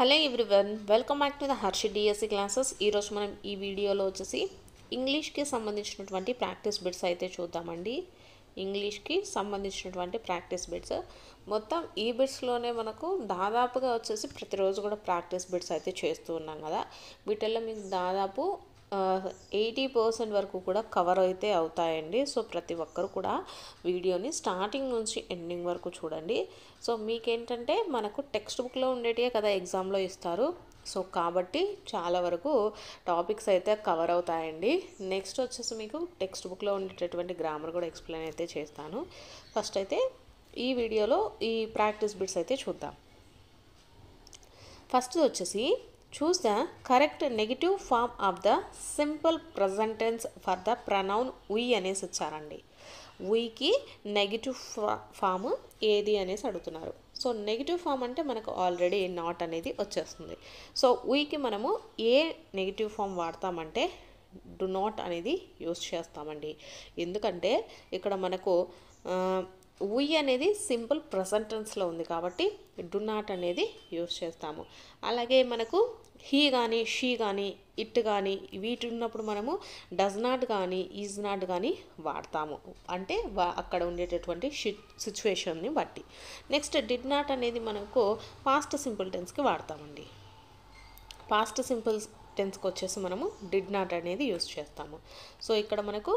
Hello everyone, welcome back to the Harshi DSC classes. ఈరోజు మనం ఈ వీడియోలో వచ్చేసి ఇంగ్లీష్కి సంబంధించినటువంటి ప్రాక్టీస్ బిట్స్ అయితే చూద్దామండి. ఇంగ్లీష్కి సంబంధించినటువంటి ప్రాక్టీస్ బిట్స్ మొత్తం ఈ బిట్స్లోనే మనకు దాదాపుగా వచ్చేసి ప్రతిరోజు కూడా ప్రాక్టీస్ బిట్స్ అయితే చేస్తూ ఉన్నాం కదా. వీటిల్లో మీకు దాదాపు 80% వరకు కూడా కవర్ అయితే అవుతాయండి. సో ప్రతి ఒక్కరు కూడా వీడియోని స్టార్టింగ్ నుంచి ఎండింగ్ వరకు చూడండి. సో మీకేంటంటే మనకు టెక్స్ట్ బుక్లో ఉండేటివే కదా ఎగ్జామ్లో ఇస్తారు. సో కాబట్టి చాలా వరకు టాపిక్స్ అయితే కవర్ అవుతాయండి. నెక్స్ట్ వచ్చేసి మీకు టెక్స్ట్ బుక్లో ఉండేటటువంటి గ్రామర్ కూడా ఎక్స్ప్లెయిన్ అయితే చేస్తాను. ఫస్ట్ అయితే ఈ వీడియోలో ఈ ప్రాక్టీస్ బిట్స్ అయితే చూద్దాం. ఫస్ట్ వచ్చేసి choose the correct negative form of the simple present tense for the pronoun we అనేసి ఇచ్చారండి. వీకి నెగిటివ్ ఫామ్ ఏది అనేసి అడుగుతున్నారు. సో నెగిటివ్ ఫామ్ అంటే మనకు ఆల్రెడీ నాట్ అనేది వచ్చేస్తుంది. సో వీకి మనము ఏ నెగిటివ్ ఫామ్ వాడతామంటే డు నాట్ అనేది యూస్ చేస్తామండి. ఎందుకంటే ఇక్కడ మనకు we అనేది సింపుల్ ప్రెజెంట్ టెన్స్లో ఉంది కాబట్టి డు నాట్ అనేది యూస్ చేస్తాము. అలాగే మనకు హీ కానీ షీ కానీ ఇట్ కానీ వీటి ఉన్నప్పుడు మనము డస్ నాట్ కానీ ఈజ్ నాట్ కానీ వాడతాము. అంటే అక్కడ ఉండేటటువంటి సిచ్యువేషన్ని బట్టి. నెక్స్ట్ డిడ్ నాట్ అనేది మనకు పాస్ట్ సింపుల్ టెన్స్కి వాడతామండి. పాస్ట్ సింపుల్ టెన్స్కి వచ్చేసి మనము డిడ్ నాట్ అనేది యూస్ చేస్తాము. సో ఇక్కడ మనకు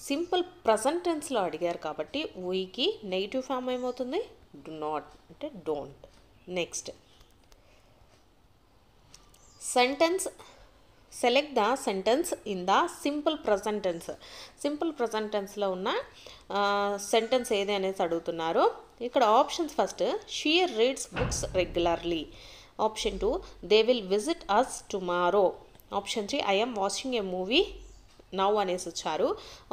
సింపుల్ ప్రజెంట్ టెన్స్లో అడిగారు కాబట్టి వీకి నెగిటివ్ ఫామ్ ఏమవుతుంది డు నాట్ అంటే don't. Next sentence select the sentence in the simple present tense. Simple present టెన్స్లో ఉన్న సెంటెన్స్ ఏది అనేసి అడుగుతున్నారు. ఇక్కడ options first she reads books regularly. Option 2 they will visit us tomorrow. Option 3 I am watching a movie now అనేసి ఇచ్చారు.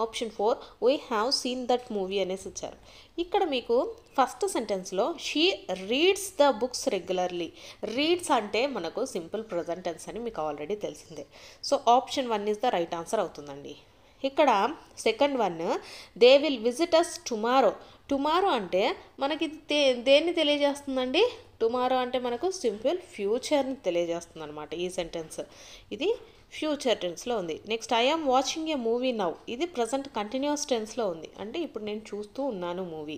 Option 4 we have seen that movie అనేసి ఇచ్చారు. ఇక్కడ మీకు ఫస్ట్ సెంటెన్స్లో she reads the books regularly. Reads అంటే మనకు simple present tense అని మీకు ఆల్రెడీ తెలిసిందే. So option 1 is the right answer అవుతుందండి. ఇక్కడ second one they will visit us tomorrow. Tomorrow అంటే మనకి దేన్ని తెలియజేస్తుందండి? టుమారో అంటే మనకు సింపుల్ ఫ్యూచర్ని తెలియజేస్తుంది అనమాట ఈ సెంటెన్స్. ఇది ఫ్యూచర్ టెన్స్లో ఉంది. Next I am watching a movie now. ఇది ప్రజెంట్ కంటిన్యూస్ టెన్స్లో ఉంది. అంటే ఇప్పుడు నేను చూస్తూ ఉన్నాను మూవీ.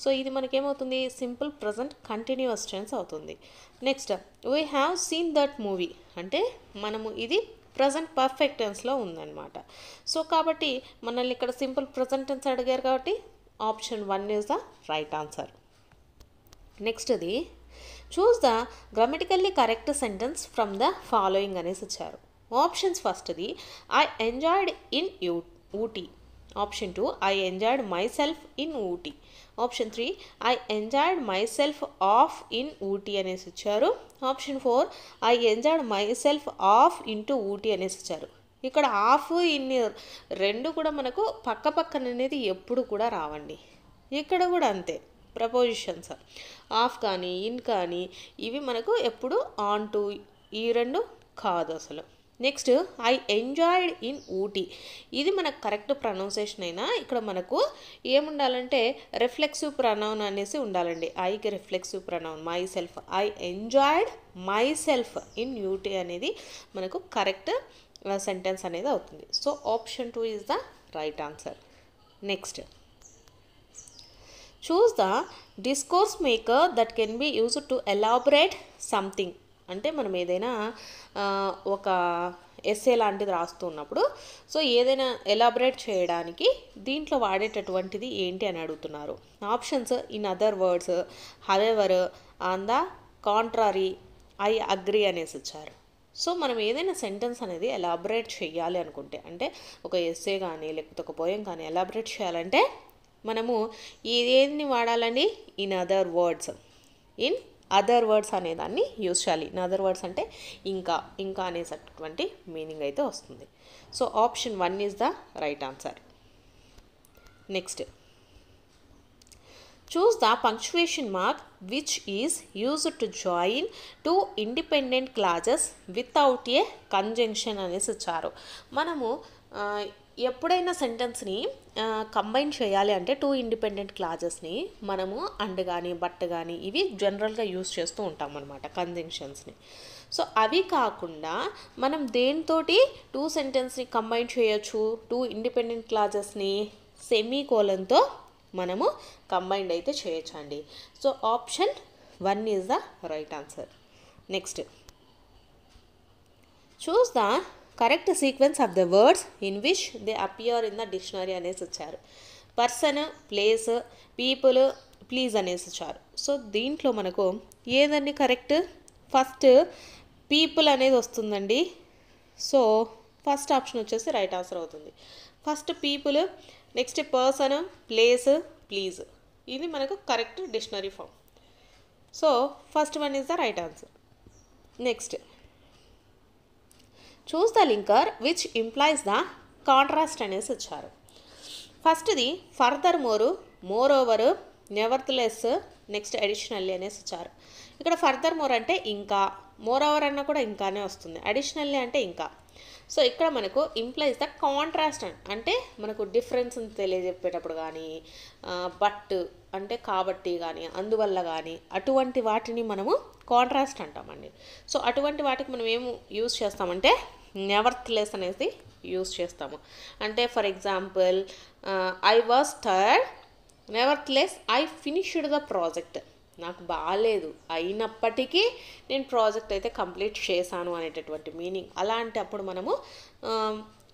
సో ఇది మనకేమవుతుంది సింపుల్ ప్రజెంట్ కంటిన్యూస్ టెన్స్ అవుతుంది. Next we have seen that movie అంటే మనము ఇది ప్రజెంట్ పర్ఫెక్ట్ టెన్స్లో ఉందన్నమాట. సో కాబట్టి మనల్ని ఇక్కడ సింపుల్ ప్రజెంట్ టెన్స్ అడిగారు కాబట్టి option 1 is the right answer. Next అది choose the grammatically correct sentence from the following అనేసి ఇచ్చారు. ఆప్షన్స్ ఫస్ట్ది I enjoyed in Ooty. Option 2 I enjoyed myself in Ooty. Option 3 I enjoyed myself of in Ooty అనేసి ఇచ్చారు. Option 4 I enjoyed myself of into Ooty అనేసి ఇచ్చారు. ఇక్కడ of in రెండు కూడా మనకు పక్క పక్కన అనేది ఎప్పుడు కూడా రావండి. ఇక్కడ కూడా అంతే. ప్రపోజిషన్స్ ఆఫ్ కానీ ఇన్ కానీ ఇవి మనకు ఎప్పుడు ఆన్ టు ఈ రెండు కాదు అసలు. Next I enjoyed in Ooty. ఇది మనకు కరెక్ట్ ప్రొనౌన్సియేషన్ అయినా ఇక్కడ మనకు ఏముండాలంటే రిఫ్లెక్సివ్ ప్రొనౌన్ అనేసి ఉండాలండి. ఐకి reflexive pronoun myself. I enjoyed myself in Ooty అనేది మనకు కరెక్ట్ సెంటెన్స్ అనేది అవుతుంది. So option 2 is the right answer. Next choose the discourse marker that can be used to elaborate something. అంటే మనం ఏదైనా ఒక ఎస్సే లాంటిది రాస్తున్నప్పుడు సో ఏదైనా ఎలాబరేట్ చేయడానికి దీంట్లో వాడేటటువంటిది ఏంటి అని అడుగుతున్నారు. Options in other words, however, on the contrary, I agree అనేసి ఇచ్చారు. సో మనం ఏదైనా సెంటెన్స్ అనేది ఎలాబరేట్ చేయాలి అనుకుంటే అంటే ఒక ఎస్సే కానీ లేకపోతే ఒక పోయం కానీ ఎలాబరేట్ చేయాలంటే మనము ఏదేని వాడాలండి? In other words. In other words అనేదాన్ని యూజ్ చేయాలి. ఇన్ అదర్ వర్డ్స్ అంటే ఇంకా ఇంకా అనేటటువంటి మీనింగ్ అయితే వస్తుంది. So option 1 is the right answer. Next choose the punctuation mark which is used to join two independent clauses without a conjunction అనేసి ఇచ్చారు. మనము ఎప్పుడైనా సెంటెన్స్ని కంబైన్ చేయాలి అంటే టూ ఇండిపెండెంట్ క్లాజెస్ని మనము అండ్ కానీ బట్ కానీ ఇవి జనరల్గా యూస్ చేస్తూ ఉంటాం అనమాట కంజంక్షన్స్ని. సో అవి కాకుండా మనం దేనితోటి టూ సెంటెన్స్ని కంబైన్ చేయొచ్చు, టూ ఇండిపెండెంట్ క్లాజెస్ని సెమీకోలన్తో మనము కంబైన్డ్ అయితే చేయొచ్చండి. So option 1 is the right answer. Next, choose the correct sequence of the words in which they appear in the dictionary అనేసి వచ్చారు. పర్సన్, ప్లేస్, పీపుల్, ప్లీజ్ అనేసి వచ్చారు. సో దీంట్లో మనకు ఏదండి కరెక్ట్? ఫస్ట్ పీపుల్ అనేది వస్తుందండి. సో ఫస్ట్ ఆప్షన్ వచ్చేసి రైట్ ఆన్సర్ అవుతుంది. First people, next person, place, please, ఇది మనకు correct dictionary form. So first one is the right answer. Next, choose the linker which implies the contrast అనేసి వచ్చారు. ఫస్ట్ది furthermore, moreover, nevertheless, next additionally అనేసి వచ్చారు. ఇక్కడ further more అంటే ఇంకా, మోర్ ఓవర్ అన్న కూడా ఇంకానే వస్తుంది, అడిషనల్లీ అంటే ఇంకా. సో ఇక్కడ మనకు ఇంప్లైస్ ద కాంట్రాస్ట్ అంటే మనకు డిఫరెన్స్ని తెలియజెప్పేటప్పుడు కానీ, బట్ అంటే కాబట్టి కానీ, అందువల్ల కానీ, అటువంటి వాటిని మనము కాంట్రాస్ట్ అంటామండి. సో అటువంటి వాటికి మనం ఏం యూజ్ చేస్తామంటే నెవర్త్లెస్ అనేది యూజ్ చేస్తాము. అంటే for example, I was tired, నెవర్త్లెస్ I finished the project. నాకు బాగాలేదు అయినప్పటికీ నేను ప్రాజెక్ట్ అయితే కంప్లీట్ చేశాను అనేటటువంటి మీనింగ్. అలాంటప్పుడు మనము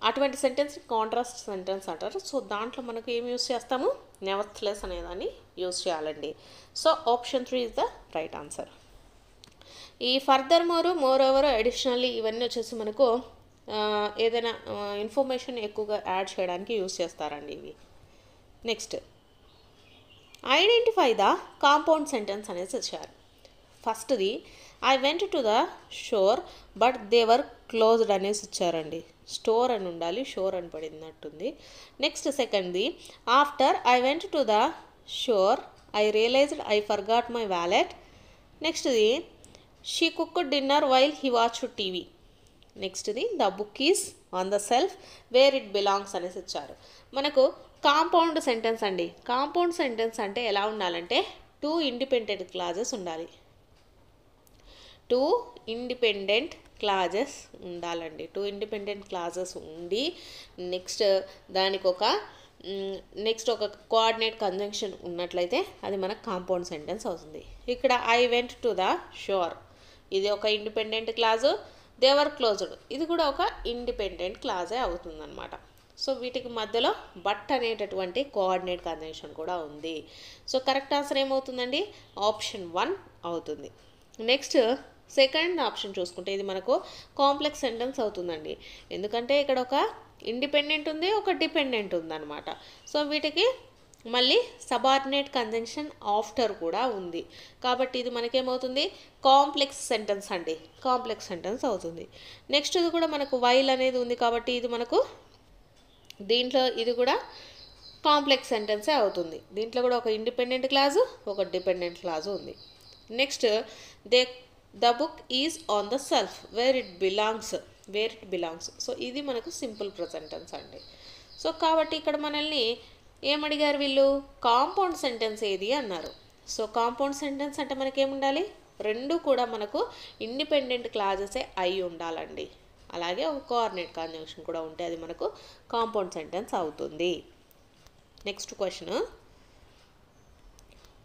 అటువంటి సెంటెన్స్ కాంట్రాస్ట్ సెంటెన్స్ అంటారు. సో దాంట్లో మనకు ఏం యూజ్ చేస్తాము? నెవర్త్లెస్ అనేదాన్ని యూజ్ చేయాలండి. So option 3 is the right answer. ఈ ఫర్దర్ మోరు, మోర్ ఓవర్, అడిషనల్లీ ఇవన్నీ వచ్చేసి మనకు ఏదైనా ఇన్ఫర్మేషన్ ఎక్కువగా యాడ్ చేయడానికి యూజ్ చేస్తారండి ఇవి. Next, identify the compound sentence అనేసి వచ్చారు. ఫస్ట్ది I went to the shore but they were closed అనేసి వచ్చారండి. స్టోర్ అని ఉండాలి, షోర్ అని పడినట్టుంది. నెక్స్ట్ సెకండ్ది after I went to the shore I realized I forgot my wallet. నెక్స్ట్ది she cooked dinner while he watched TV. నెక్స్ట్ది the book is on the shelf where it belongs అనేసి వచ్చారు. మనకు కాంపౌండ్ సెంటెన్స్ అండి. Compound sentence అంటే ఎలా ఉండాలంటే two independent clauses ఉండాలి. టూ ఇండిపెండెంట్ క్లాజెస్ ఉండాలండి. టూ ఇండిపెండెంట్ క్లాజెస్ ఉండి నెక్స్ట్ దానికి ఒక కోఆర్డినేట్ కంజంక్షన్ ఉన్నట్లయితే అది మనకు కాంపౌండ్ సెంటెన్స్ అవుతుంది. ఇక్కడ ఐ వెంట్ టు ద షోర్, ఇది ఒక independent clause. They were closed, ఇది కూడా ఒక ఇండిపెండెంట్ క్లాజే అవుతుందన్నమాట. సో వీటికి మధ్యలో బట్ అనేటటువంటి కోఆర్డినేట్ కంజంక్షన్ కూడా ఉంది. సో కరెక్ట్ ఆన్సర్ ఏమవుతుందండి? ఆప్షన్ 1 అవుతుంది. నెక్స్ట్ సెకండ్ ఆప్షన్ చూసుకుంటే ఇది మనకు కాంప్లెక్స్ సెంటెన్స్ అవుతుందండి. ఎందుకంటే ఇక్కడ ఒక ఇండిపెండెంట్ ఉంది, ఒక డిపెండెంట్ ఉందన్నమాట. సో వీటికి మళ్ళీ సబార్డినేట్ కంజంక్షన్ ఆఫ్టర్ కూడా ఉంది. కాబట్టి ఇది మనకేమవుతుంది? కాంప్లెక్స్ సెంటెన్స్ అండి. కాంప్లెక్స్ సెంటెన్స్ అవుతుంది. నెక్స్ట్ ఇది కూడా మనకు వైల్ అనేది ఉంది కాబట్టి ఇది మనకు దీంట్లో ఇది కూడా కాంప్లెక్స్ సెంటెన్సే అవుతుంది. దీంట్లో కూడా ఒక ఇండిపెండెంట్ క్లాజు, ఒక డిపెండెంట్ క్లాజు ఉంది. Next the book is on the shelf where it belongs. So ఇది మనకు సింపుల్ ప్రెజెంట్ టెన్స్ అండి. సో కాబట్టి ఇక్కడ మనల్ని ఏమడిగారు వీళ్ళు? కాంపౌండ్ సెంటెన్స్ ఏది అన్నారు. సో కాంపౌండ్ సెంటెన్స్ అంటే మనకేముండాలి? రెండు కూడా మనకు ఇండిపెండెంట్ క్లాజెసే అయి ఉండాలండి. అలాగే ఒక కోఆర్డినేట్ కంజంక్షన్ కూడా ఉంటే అది మనకు కాంపౌండ్ సెంటెన్స్ అవుతుంది. Next question,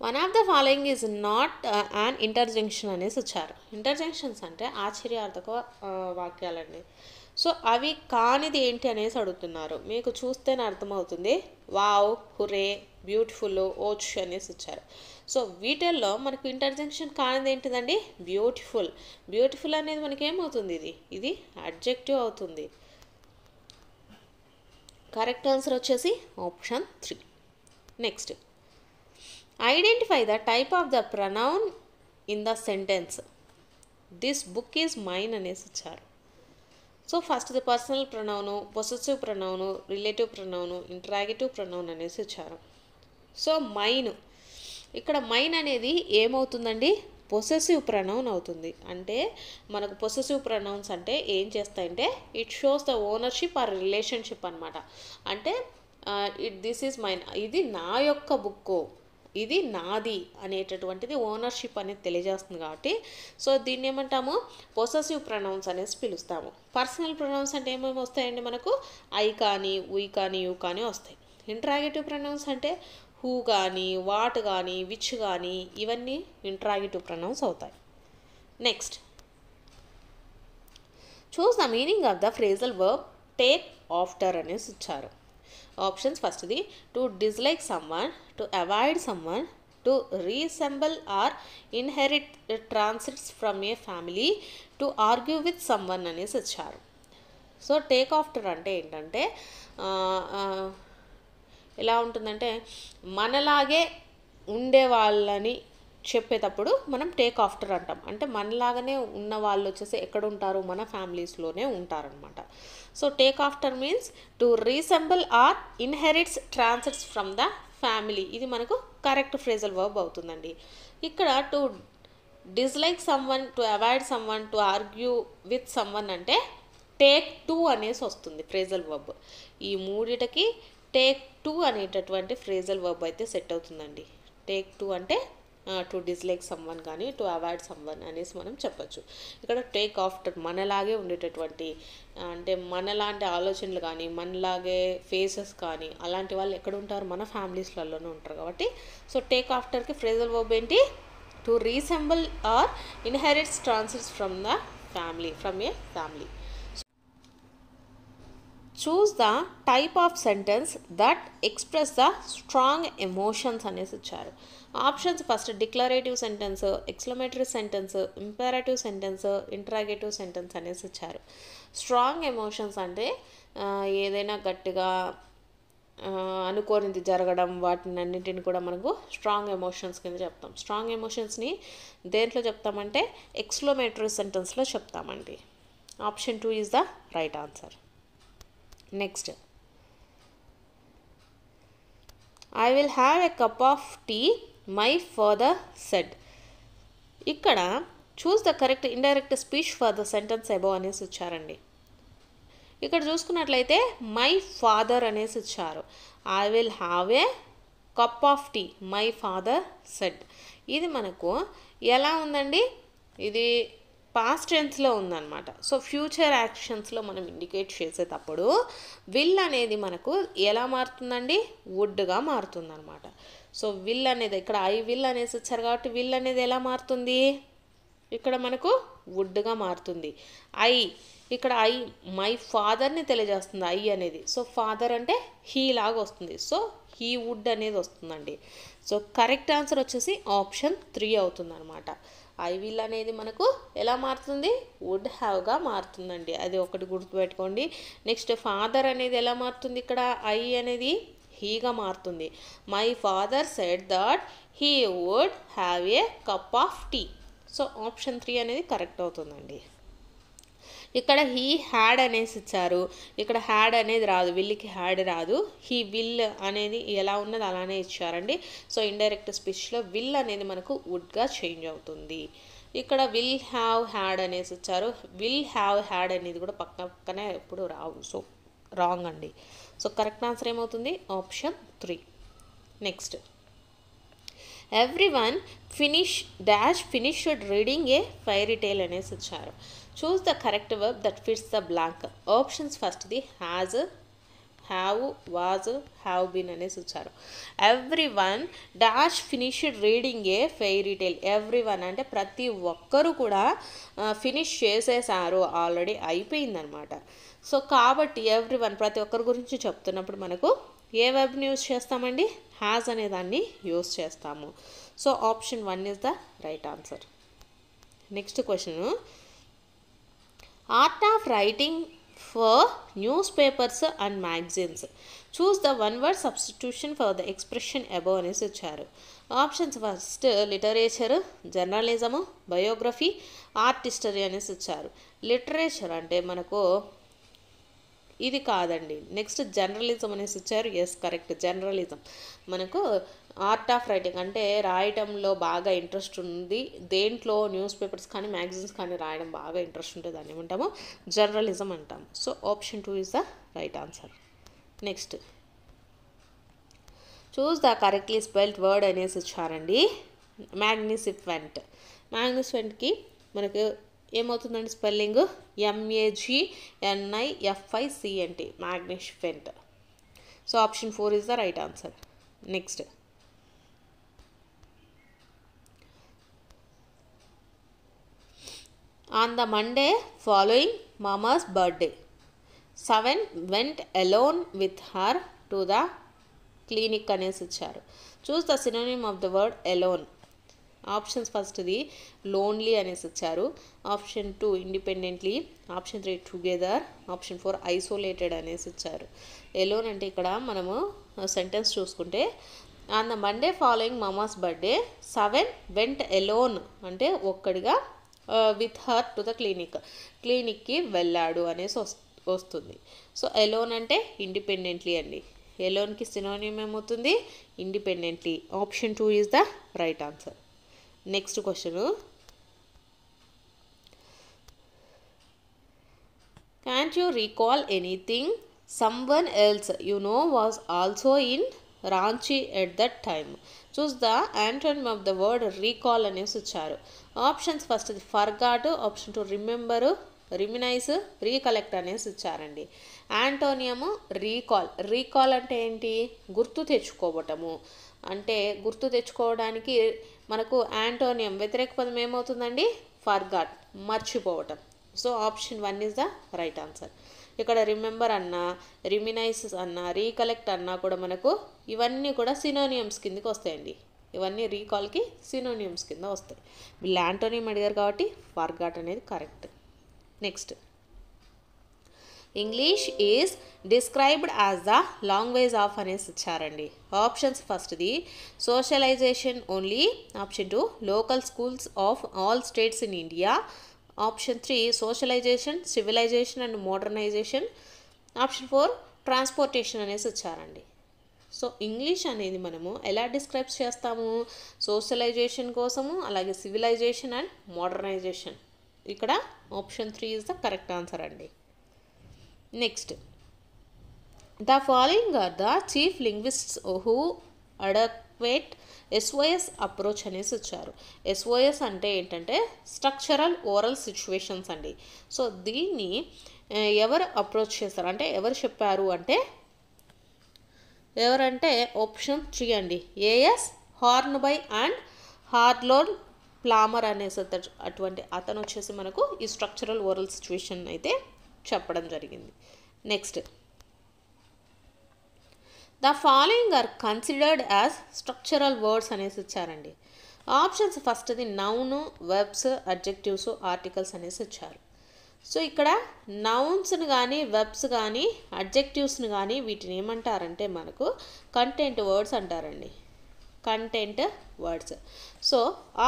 one of the following is not an ఇంటర్జంక్షన్ అనేసి వచ్చారు. ఇంటర్జంక్షన్స్ అంటే ఆశ్చర్యార్థక వాక్యాలండి. సో అవి కానిది ఏంటి అనేసి అడుగుతున్నారు. మీకు చూస్తేనే అర్థమవుతుంది. వావ్, హురే, బ్యూటిఫుల్, ఓచ్ అనేసి వచ్చారు. సో వీటిల్లో మనకు ఇంటర్జంక్షన్ కానిది ఏంటిదండి? బ్యూటిఫుల్. బ్యూటిఫుల్ అనేది మనకి ఏమవుతుంది? ఇది అడ్జెక్టివ్ అవుతుంది. కరెక్ట్ ఆన్సర్ వచ్చేసి option 3. Next, identify the type of the pronoun in the sentence this book is mine అనేసి వచ్చారు. So first the personal pronoun, possessive pronoun, relative pronoun, interrogative pronoun అనేసి వచ్చారు. సో మైన్, ఇక్కడ mine అనేది ఏమవుతుందండి? Possessive pronoun అవుతుంది. అంటే మనకు పొసెసివ్ ప్రొనౌన్స్ అంటే ఏం చేస్తాయంటే it shows the ownership or relationship అనమాట. అంటే దిస్ ఈజ్ మైన్, ఇది నా యొక్క బుక్కు, ఇది నాది అనేటటువంటిది ఓనర్షిప్ అనేది తెలియజేస్తుంది కాబట్టి సో దీన్ని ఏమంటాము, పొసెసివ్ ప్రొనౌన్స్ అనేసి పిలుస్తాము. పర్సనల్ ప్రొనౌన్స్ అంటే ఏమేమి వస్తాయండి మనకు, ఐ కానీ, ఉయ్ కానీ, యూ కానీ వస్తాయి. ఇంట్రాగేటివ్ ప్రొనౌన్స్ అంటే హూ కానీ, వాట్ కానీ, విచ్ కానీ, ఇవన్నీ ఇంట్రాగేటివ్ ప్రొనౌన్స్ అవుతాయి. Next, choose the meaning of the phrasal verb take after అనేసి ఇచ్చారు. ఆప్షన్స్ ఫస్ట్ది to dislike someone, to avoid someone, to resemble or inherit transits from a family, to argue with someone అనేసి ఇచ్చారు. So take after అంటే ఏంటంటే ఎలా ఉంటుందంటే మనలాగే ఉండే వాళ్ళని చెప్పేటప్పుడు మనం టేక్ ఆఫ్టర్ అంటాం. అంటే మనలాగానే ఉన్న వాళ్ళు వచ్చేసి ఎక్కడ ఉంటారు, మన ఫ్యామిలీస్లోనే ఉంటారనమాట. So take after means to resemble or inherits transits from the family. ఇది మనకు కరెక్ట్ ఫ్రేజల్ వర్బ్ అవుతుందండి. ఇక్కడ to dislike someone, to avoid someone, to argue with someone అంటే టేక్ టు అనేసి వస్తుంది ఫ్రేజల్ వర్బ్. ఈ మూడిటికి టేక్ టు అనేటటువంటి ఫ్రేజల్ వర్బ్ అయితే సెట్ అవుతుందండి. టేక్ టు అంటే టు డిస్లైక్ సమ్వన్ కానీ, టు అవాయిడ్ సమ్వన్ అనేసి మనం చెప్పచ్చు. ఇక్కడ టేక్ ఆఫ్టర్ మనలాగే ఉండేటటువంటి, అంటే మనలాంటి ఆలోచనలు కానీ, మనలాగే ఫేసెస్ కానీ అలాంటి వాళ్ళు ఎక్కడ ఉంటారు, మన ఫ్యామిలీస్లలోనే ఉంటారు కాబట్టి సో టేక్ ఆఫ్టర్కి ఫ్రేజల్ వర్బ్ ఏంటి, to resemble or inherits transits from the family, from a family. Choose the type of sentence that express the strong emotions అనేసి ఇచ్చారు. Options first declarative sentence, exclamatory sentence, imperative sentence, interrogative sentence అనేసి ఇచ్చారు. Strong emotions అంటే ఏదైనా గట్టిగా అనుకోనిది జరగడం, వాటిని అన్నింటిని కూడా మనకు స్ట్రాంగ్ ఎమోషన్స్ కింద చెప్తాం. స్ట్రాంగ్ ఎమోషన్స్ని దేంట్లో చెప్తామంటే ఎక్స్క్లమేటరీ సెంటెన్స్లో చెప్తామండి. Option 2 is the right answer. Next, I will have a cup of tea my father said. ఇక్కడ choose the correct indirect speech for the sentence above అనేసి ఇచ్చారండి. ఇక్కడ చూసుకున్నట్లయితే మై ఫాదర్ అనేసి ఇచ్చారు. I will have a cup of tea my father said. ఇది మనకు ఎలా ఉందండి, ఇది పాస్ట్ టెన్స్లో ఉందన్నమాట. సో ఫ్యూచర్ యాక్షన్స్లో మనం ఇండికేట్ చేసేటప్పుడు విల్ అనేది మనకు ఎలా మారుతుందండి, వుడ్గా మారుతుందన్నమాట. సో విల్ అనేది ఇక్కడ ఐ విల్ అనేసి ఇచ్చారు కాబట్టి విల్ అనేది ఎలా మారుతుంది, ఇక్కడ మనకు వుడ్గా మారుతుంది. ఇక్కడ ఐ మై ఫాదర్ని తెలియజేస్తుంది ఐ అనేది. సో ఫాదర్ అంటే హీ లాగా వస్తుంది. సో హీ వుడ్ అనేది వస్తుందండి. సో కరెక్ట్ ఆన్సర్ వచ్చేసి ఆప్షన్ 3 అవుతుందన్నమాట. ఐ విల్ అనేది మనకు ఎలా మారుతుంది, వుడ్ హ్యావ్గా మారుతుందండి. అది ఒకటి గుర్తుపెట్టుకోండి. నెక్స్ట్ ఫాదర్ అనేది ఎలా మారుతుంది, ఇక్కడ ఐ అనేది హీగా మారుతుంది. My father said that he would have a cup of tea. So option 3 అనేది కరెక్ట్ అవుతుందండి. ఇక్కడ హీ హ్యాడ్ అనేసి ఇచ్చారు, ఇక్కడ హ్యాడ్ అనేది రాదు, విల్కి హ్యాడ్ రాదు. హీ విల్ అనేది ఎలా ఉన్నది అలానే ఇచ్చారండి. సో ఇండైరెక్ట్ స్పీచ్లో విల్ అనేది మనకు వుడ్గా చేంజ్ అవుతుంది. ఇక్కడ విల్ హ్యావ్ హ్యాడ్ అనేసి ఇచ్చారు, విల్ హ్యావ్ హ్యాడ్ అనేది కూడా పక్కనే ఎప్పుడు రావు. సో రాంగ్ అండి. సో కరెక్ట్ ఆన్సర్ ఏమవుతుంది, option 3. Next, everyone finished reading a fairy tale అనేసి ఇచ్చారు. Choose the correct verb that fits the blank. Options ఫస్ట్ది has, have, was, have been అనేసి ఇచ్చారు. Everyone finished reading a fairy tale. Everyone అంటే ప్రతి ఒక్కరూ కూడా ఫినిష్ చేసేసారు, ఆల్రెడీ అయిపోయిందనమాట. సో కాబట్టి ఎవ్రీవన్ ప్రతి ఒక్కరి గురించి చెప్తున్నప్పుడు మనకు ఏ వెబ్ని యూజ్ చేస్తామండి, హ్యాజ్ అనే దాన్ని యూజ్ చేస్తాము. So option 1 is the right answer. Next question, art of writing for news papers and magazines. Choose the one word substitution for the expression above అనేసి ఇచ్చారు. Options first literature, journalism, biography, art history అనేసి ఇచ్చారు. Literature అంటే మనకు ఇది కాదండి. Next journalism అనేసి ఇచ్చారు. ఎస్ కరెక్ట్, జర్నలిజం మనకు ఆర్ట్ ఆఫ్ రైటింగ్ అంటే రాయటంలో బాగా ఇంట్రెస్ట్ ఉంది, దేంట్లో న్యూస్ పేపర్స్ కానీ మ్యాగజైన్స్ కానీ రాయడం బాగా ఇంట్రెస్ట్ ఉంటే దాన్ని ఏమంటాము, జర్నలిజం అంటాము. So option 2 is the right answer. Next choose the correctly spelled word అనేసి ఇచ్చారండి. మ్యాగ్నిఫిసెంట్. మ్యాగ్నిఫిసెంట్కి మనకు ఏమవుతుందండి spelling, MAGNIFICENT, magnificent. So option 4 is the right answer. Next on the Monday following Mama's birthday, 7 went alone with her to the clinic అనేసి ఇచ్చారు. Choose the synonym of the word alone. Options ఫస్ట్ది lonely అనేసి ఇచ్చారు, option 2 independently, option 3 together, option 4 isolated అనేసి ఇచ్చారు. Alone అంటే ఇక్కడ మనము సెంటెన్స్ చూసుకుంటే on the Monday following Mama's birthday 7 vent alone అంటే ఒక్కడిగా విత్ హర్ టు ద క్లినిక్కి వెళ్ళాడు అనేసి వస్తుంది. సో ఎలోన్ అంటే ఇండిపెండెంట్లీ అండి. ఎలోన్కి సినోనిమ్ ఏమవుతుంది, independently. Option 2 is the right answer. Next question, can't you recall anything someone else you know was also in Ranchi at that time. Choose the antonym of the word recall అనేసి ఇచ్చారు. Options first forgot, option 2 remember, reminisce, recollect అనేసి ఇచ్చారండి. యాంటోనియము recall. Recall అంటే ఏంటి, గుర్తు తెచ్చుకోవటము. అంటే గుర్తు తెచ్చుకోవడానికి మనకు యాంటోనియం వ్యతిరేక పదం ఏమవుతుందండి, ఫర్గాట్, మర్చిపోవటం. So option 1 is the right answer. ఇక్కడ రిమెంబర్ అన్నా, రిమినైజ్ అన్నా, రీకలెక్ట్ అన్నా కూడా మనకు ఇవన్నీ కూడా సినోనియమ్స్ కిందకి వస్తాయండి. ఇవన్నీ రీకాల్కి సినోనియమ్స్ కింద వస్తాయి. వీళ్ళు యాంటోనియం అడిగారు కాబట్టి ఫర్గాట్ అనేది correct. Next, English is described as the language of అనేసి ఇచ్చారండి. ఆప్షన్స్ ఫస్ట్ది socialisation only, option 2 local schools of all states in India, option 3 socialisation, civilisation and modernisation, option 4 transportation అనేసి వచ్చారండి. సో ఇంగ్లీష్ అనేది మనము ఎలా డిస్క్రైబ్ చేస్తాము, సోషలైజేషన్ కోసము, అలాగే సివిలైజేషన్ అండ్ మోడర్నైజేషన్. ఇక్కడ option 3 is the correct answer అండి. Next, the following are the chief linguists who adopt SOS approach అనేసి వచ్చారు. SOS అంటే ఏంటంటే స్ట్రక్చరల్ ఓరల్ సిచ్యువేషన్స్ అండి. సో దీన్ని ఎవరు అప్రోచ్ చేస్తారు అంటే ఎవరు చెప్పారు అంటే ఎవరంటే ఆప్షన్ 3 అండి, AS హార్న్బై అండ్ హార్లోడ్ ప్లామర్ అనేసి అటువంటి అతను వచ్చేసి మనకు ఈ స్ట్రక్చరల్ ఓరల్ సిచ్యువేషన్ అయితే చెప్పడం జరిగింది. Next, the following are considered as structural words అనేసి ఇచ్చారండి. ఆప్షన్స్ ఫస్ట్ది నౌన్, వెబ్స్, అడ్జెక్టివ్స్, ఆర్టికల్స్ అనేసి ఇచ్చారు. సో ఇక్కడ నౌన్స్ని కానీ వెబ్స్ కానీ అడ్జెక్టివ్స్ని కానీ వీటిని ఏమంటారంటే మనకు కంటెంట్ వర్డ్స్ అంటారండి, కంటెంట్ వర్డ్స్. సో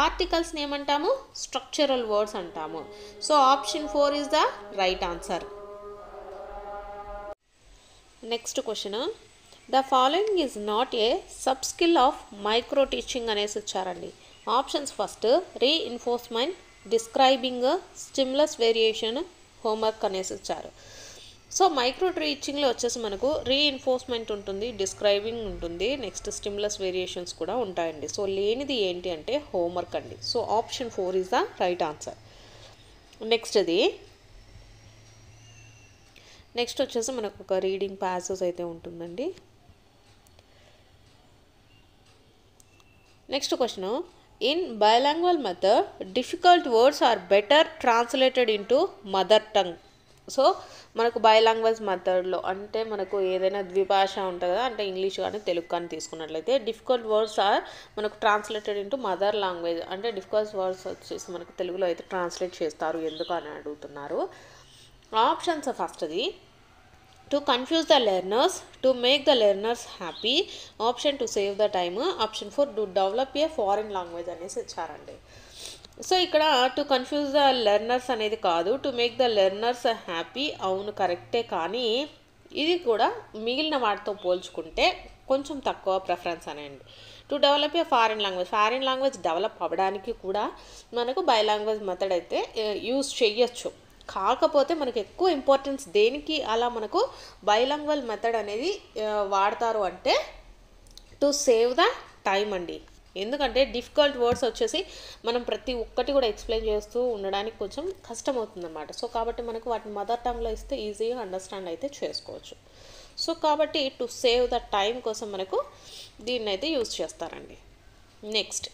ఆర్టికల్స్ని ఏమంటాము, స్ట్రక్చరల్ వర్డ్స్ అంటాము. So option 4 is the right answer. Next question, the following is not A sub skill of micro teaching అనేసి ఇచ్చారండి. Options first reinforcement, describing, stimulus variation, homework అనేసి ఇచ్చారు. So micro టీచింగ్లో వచ్చేసి మనకు reinforcement ఉంటుంది, describing ఉంటుంది, next stimulus variations కూడా ఉంటాయండి. సో లేనిది ఏంటి అంటే హోంవర్క్ అండి. So option 4 is the right answer. Next వచ్చేసి మనకు ఒక రీడింగ్ ప్యాసేజ్ అయితే ఉంటుందండి. Next question, in bilingual method difficult words are better translated into mother tongue. So మనకు బైలాంగ్వేజ్ మెథడ్లో అంటే మనకు ఏదైనా ద్విభాష ఉంటుంది కదా, అంటే ఇంగ్లీష్ కానీ తెలుగు కానీ తీసుకున్నట్లయితే డిఫికల్ట్ వర్డ్స్ ఆర్ మనకు ట్రాన్స్లేటెడ్ ఇంటూ మదర్ లాంగ్వేజ్. అంటే డిఫికల్ట్ వర్డ్స్ వచ్చేసి మనకు తెలుగులో అయితే ట్రాన్స్లేట్ చేస్తారు, ఎందుకు అని అడుగుతున్నారు. ఆప్షన్స్ ఫస్ట్ది to confuse the learners, to make the learners happy, option 2 save the time, option 4 to develop a foreign language అనేసి ఇచ్చారండి. సో ఇక్కడ టు కన్ఫ్యూజ్ ద లెర్నర్స్ అనేది కాదు, to make the learners happy అవును కరెక్టే, కానీ ఇది కూడా మిగిలిన వాటితో పోల్చుకుంటే కొంచెం తక్కువ ప్రిఫరెన్స్ అనేయండి. To develop a foreign language develop అవ్వడానికి కూడా మనకు బైలాంగ్వేజ్ మెథడ్ అయితే యూజ్ చేయొచ్చు. కాకపోతే మనకు ఎక్కువ ఇంపార్టెన్స్ దేనికి అలా మనకు బైలాంగ్వల్ మెథడ్ అనేది వాడతారు అంటే టు సేవ్ ద టైం అండి. ఎందుకంటే డిఫికల్ట్ వర్డ్స్ వచ్చేసి మనం ప్రతి ఒక్కటి కూడా ఎక్స్ప్లెయిన్ చేస్తూ ఉండడానికి కొంచెం కష్టమవుతుందన్నమాట. సో కాబట్టి మనకు వాటిని మదర్ టంగ్లో ఇస్తే ఈజీగా అండర్స్టాండ్ అయితే చేసుకోవచ్చు. సో కాబట్టి టు సేవ్ ద టైం కోసం మనకు దీన్ని అయితే యూజ్ చేస్తారండి. Next,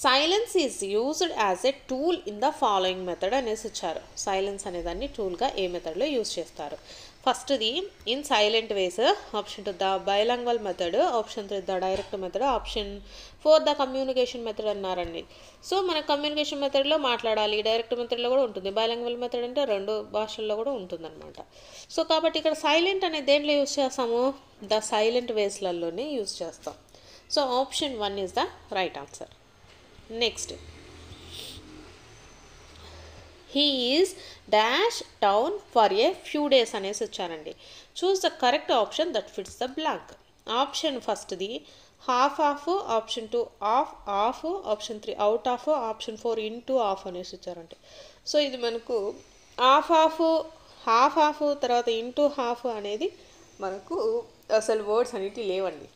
silence is used as a tool in the following method అనేసి ఇచ్చారు. సైలెన్స్ అనేదాన్ని టూల్గా ఏ మెథడ్లో యూజ్ చేస్తారు? ఫస్ట్ది in silent ways, option 2 the bilingual method, option 3 the direct method, option 4 the communication method అన్నారండి. సో మన కమ్యూనికేషన్ మెథడ్లో మాట్లాడాలి, డైరెక్ట్ మెథడ్లో కూడా ఉంటుంది, బైలాంగ్వల్ మెథడ్ అంటే 2 భాషల్లో కూడా ఉంటుందన్నమాట. సో కాబట్టి ఇక్కడ సైలెంట్ అనే దేంట్లో యూజ్ చేస్తాము? ద సైలెంట్ వేస్లలోనే యూజ్ చేస్తాం. So option 1 is the right answer. Next, he is dash town for a few days అనేసి వచ్చారండి. Choose the correct option that fits the blank. Option ఫస్ట్ది half of, option 2 of, option 3 out of, option 4 into of అనేసి వచ్చారంటే. సో ఇది మనకు half of తర్వాత into half అనేది మనకు అసలు వర్డ్స్ అనేవి లేవండి.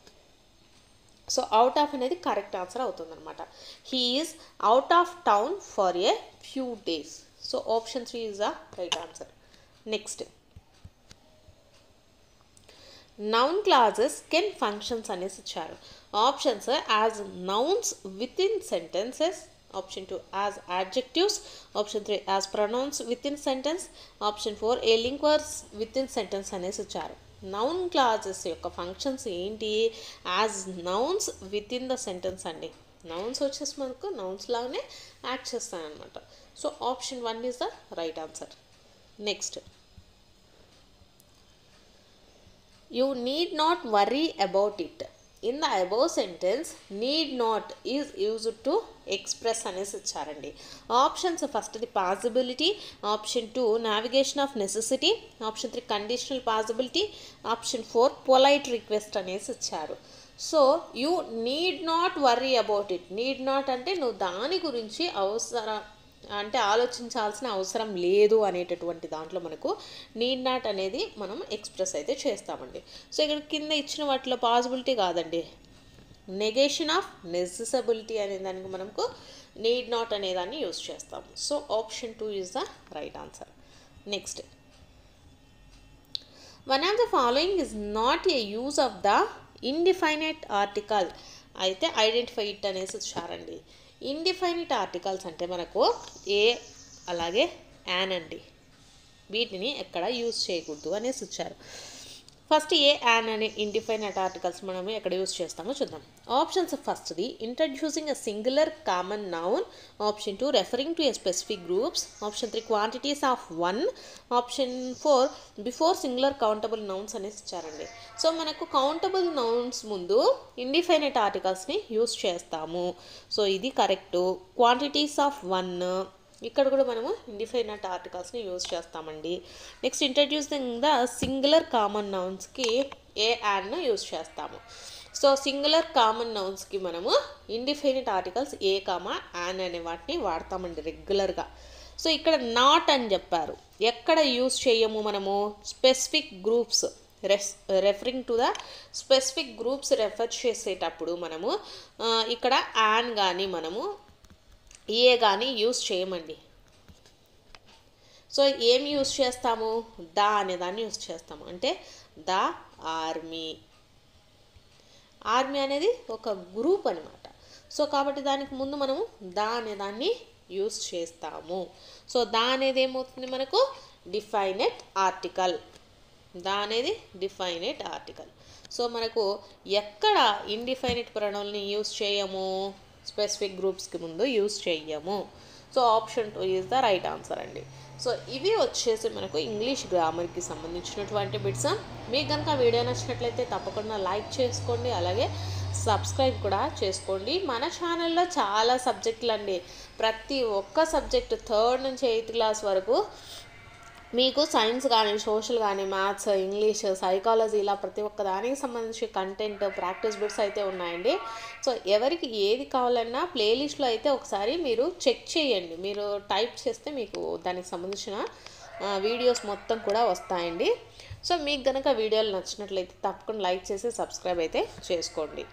సో అవుట్ ఆఫ్ అనేది కరెక్ట్ ఆన్సర్ అవుతుందన్నమాట. He is out of town for a few days. So option 3 is the right answer. Next, noun clauses can functions అనేసి ఇచ్చారు. Options as nouns within sentences, option 2 as adjectives, option 3 as pronouns within sentence, option 4 a link words within sentence అనేసి ఇచ్చారు. Noun clauses యొక్క functions ఏంటి? As nouns within the sentence అండి. Nouns వచ్చేసి మనకు nouns లాగానే act చేస్తానమాట. So option 1 is the right answer. Next, you need not worry about it. In the above sentence need not is used to express అనేసి ఇచ్చారండి. Options ఫస్ట్ది possibility, option 2 navigation of necessity, option 3 conditional possibility, option 4 polite request అనేసి ఇచ్చారు. So you need not worry about it. Need not అంటే నువ్వు దాని గురించి ఆలోచించాల్సిన అవసరం లేదు అనేటటువంటి దాంట్లో మనకు నీడ్ నాట్ అనేది మనం ఎక్స్ప్రెస్ అయితే చేస్తామండి. సో ఇక్కడ కింద ఇచ్చిన వాటిలో పాసిబిలిటీ కాదండి, నెగేషన్ ఆఫ్ నెసెసిబిలిటీ అనే దానికి మనకు నీడ్ నాట్ అనేదాన్ని యూజ్ చేస్తాము. So option 2 is the right answer. Next, one of the following is not a use of the indefinite article. అయితే ఐడెంటిఫై ఇట్ అనేసి ఇచ్చారండి. ఇండిఫైనైట్ ఆర్టికల్స్ అంటే మనకు ఏ అలాగే యాన్ అండి, వీటిని ఎక్కడ యూజ్ చేయకూడదు అనేసి ఇచ్చారు. ఫస్ట్ ఏ యాన్ అనే ఇండిఫైనైట్ ఆర్టికల్స్ మనం ఎక్కడ యూజ్ చేస్తామో చూద్దాం. ఆప్షన్స్ ఫస్ట్ది introducing a singular common noun, option 2 referring to a specific groups, option 3 quantities of 1, option 4 before singular countable nouns అనేసి ఇచ్చారండి. సో మనకు కౌంటబుల్ నౌన్స్ ముందు ఇండిఫైనైట్ ఆర్టికల్స్ని యూజ్ చేస్తాము. సో ఇది కరెక్టు. క్వాంటిటీస్ ఆఫ్ 1 ఇక్కడ కూడా మనము ఇండిఫైనైట్ ఆర్టికల్స్ని యూజ్ చేస్తామండి. Next, introducing the singular common నౌన్స్కి ఏ యాడ్ను యూజ్ చేస్తాము. సో సింగులర్ కామన్ నౌన్స్కి మనము indefinite articles a comma an అనే వాటిని వాడతామండి రెగ్యులర్గా. సో ఇక్కడ నాట్ అని చెప్పారు, ఎక్కడ యూజ్ చేయము మనము? Specific groups, referring to the specific groups refer చేసేటప్పుడు మనము ఇక్కడ యాన్ కానీ మనము ఏ కానీ యూజ్ చేయమండి. సో ఏమి యూజ్ చేస్తాము? ద అనేదాన్ని యూజ్ చేస్తాము. అంటే ద ఆర్మీ, ఆర్మీ అనేది ఒక గ్రూప్ అనమాట. సో కాబట్టి దానికి ముందు మనము ద అనేదాన్ని యూజ్ చేస్తాము. సో ద అనేది ఏమవుతుంది మనకు? డిఫైనైట్ ఆర్టికల్. ద అనేది డిఫైనైట్ ఆర్టికల్. సో మనకు ఎక్కడ ఇండిఫైనైట్ ప్రొనౌన్ని యూజ్ చేయము? స్పెసిఫిక్ గ్రూప్స్కి ముందు యూజ్ చేయము. So option 2 is the right answer అండి. సో ఇవి వచ్చేసి మనకు ఇంగ్లీష్ గ్రామర్కి సంబంధించినటువంటి బిట్స్. మీకు కనుక వీడియో నచ్చినట్లయితే తప్పకుండా లైక్ చేసుకోండి, అలాగే సబ్స్క్రైబ్ కూడా చేసుకోండి. మన ఛానల్లో చాలా సబ్జెక్టులు అండి, ప్రతి ఒక్క సబ్జెక్టు 3rd నుంచి 8th క్లాస్ వరకు మీకు సైన్స్ కానీ, సోషల్ కానీ, మ్యాథ్స్, ఇంగ్లీష్, సైకాలజీ ఇలా ప్రతి ఒక్క దానికి సంబంధించి కంటెంట్, ప్రాక్టీస్ బిట్స్ అయితే ఉన్నాయండి. సో ఎవరికి ఏది కావాలన్నా ప్లేలిస్ట్లో అయితే ఒకసారి మీరు చెక్ చేయండి. మీరు టైప్ చేస్తే మీకు దానికి సంబంధించిన వీడియోస్ మొత్తం కూడా వస్తాయండి. సో మీకు కనుక వీడియోలు నచ్చినట్లయితే తప్పకుండా లైక్ చేసి సబ్స్క్రైబ్ అయితే చేసుకోండి.